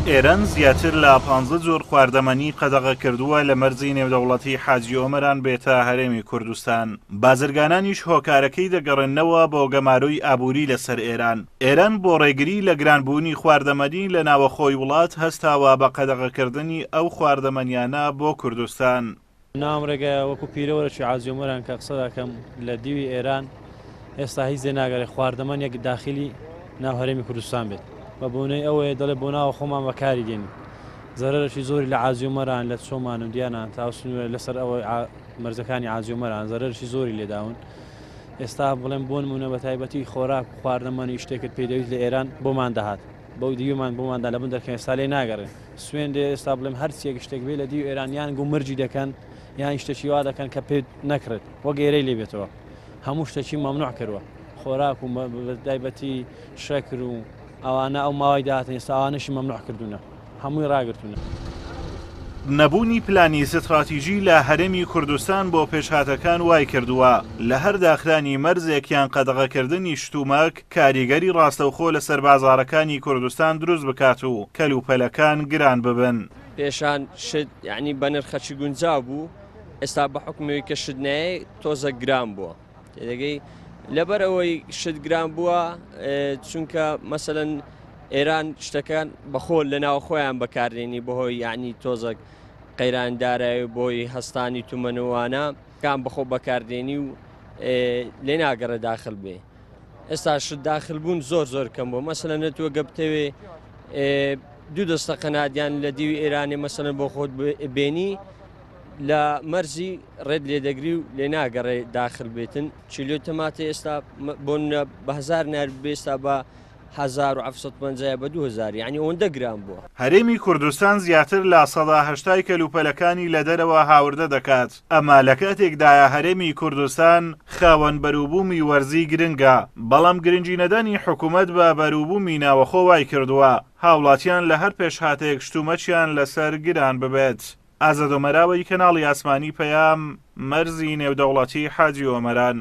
ئێران زیاتر لە 15 جۆر خواردەمەنی قەدەغە کردووە لە مەرزی نێودەوڵەتی حاجی ئۆمەران بێتە هەرێمی کوردستان. بازرگانانیش هۆکارەکەی دەگەڕێنەوە بۆ گەماروی ئابووری لەسەر ئێران. ئێران بۆ ڕێگری لە گرانبوونی خواردەمەنی لە ناوەخۆی وڵات هەستاوە بە قەدەغەکردنی ئەو خواردەمەنیانە بۆ کوردستان. نام ڕێگە وەکو پیرەوەرەی حاجی ئۆمەران کە قسە دەکەم لە دیوی ئێران ئێستا هیچ ناگەڕێ خواردەمەنیەک داخلی ناو هەرێمی کوردستان بێت بە بۆنەی ئەوەیە دەڵێ بۆ ناوە خۆمان بەکاری دێنین. زەرەرشی زۆری لە حاجی ئۆمەران لە چۆمان و دیانان تا سنوورە لەسەر ئەوەی مەرزەکانی حاجی ئۆمەران زەرەرشی زۆری لێداون. ئێستا بڵێم بۆ نمونە بە تایبەتی خۆراک و خواردەمەنی شتێکت پێدەویست لە ئێران بۆمان داهات بەو دیومان بۆماندا لە بن دەرکەن ئێستا لێ ناگەڕێن. سوێندێ ئێستا بڵێم هەرچیەک شتێک بێ لە دیو ئێران یان گومرجی دەکەن یان شتێکی وا دەکەن کە پێ نەکرێت وەک ئێرەی لێ بێتەوە. هەموو شتێکی مەمنوع کردووە خۆراک و تایبەتی شەکر و ئەوانە ئەو ماوەی داهاتن ئێستا ئەوانەشی مەمنوع کردوونە هەمووی ڕاگرتوونە. نەبوونی پلانی استراتیژی لە هەرێمی کوردستان بۆ پێشهاتەکان وای کردووە لە هەر داخرانی مەرزێکیان قەدەغەکردنی شتومەک کاریگەری ڕاستەوخۆ لە سەربازارەکانی کوردستان دروست بکات و کەلوپەلەکان گران ببن. پێشان شت یعنی بە نرخەچی گونجاو بوو ئێستا بە حکومەوەی کە شت نایە تۆزە گران بووە. تێدەگەی لەبەرەوەی شت گران بووە چونکە مەسەلەن ئێران شتەکان بەخۆ لە ناو خۆیان بەکاردێنی بەهۆی یعنی تۆزە قەیراندارە بۆی هەستانی تومەنەوانە کام بەخۆ بەکاردێنی و لێ ناگەڕە داخل بێ. ئێستا شت داخل بوون زۆر زۆر کەم بوو مەسەلەن نەتووە گەبتەوێ دوو دەستە قەنادیان لە دیوی ئێرانی مەسەلەن بۆ خۆت بێنی لە مەرزی ڕێت لێدەگری و لێ ناگەڕێ داخل بێتن. چیلۆ تەماتە ئێستا بۆن بە 1000 نار بێستا بە 1750 بە 2000 یعنی ئەوەندە گران بووە. هەرێمی کوردستان زیاتر لە 180 کەلوپەلەکانی لە دەرەوە هاوردە دەکات. ئەمە لە کاتێکدایە هەرێمی کوردستان خاوەن بەرووبوومی وەرزی گرنگە بەڵام گرنگی نەدانی حکوومەت بە بەرووبوومی ناوەخۆ وای کردووە هاوڵاتیان لە هەر پێشهاتەیەک شتومەچیان لەسەر گران ببێت. ئازادۆمەراوی کەناڵی ئاسمانی پەیام مەرزی نێودەوڵەتی حاجی ئۆمەران.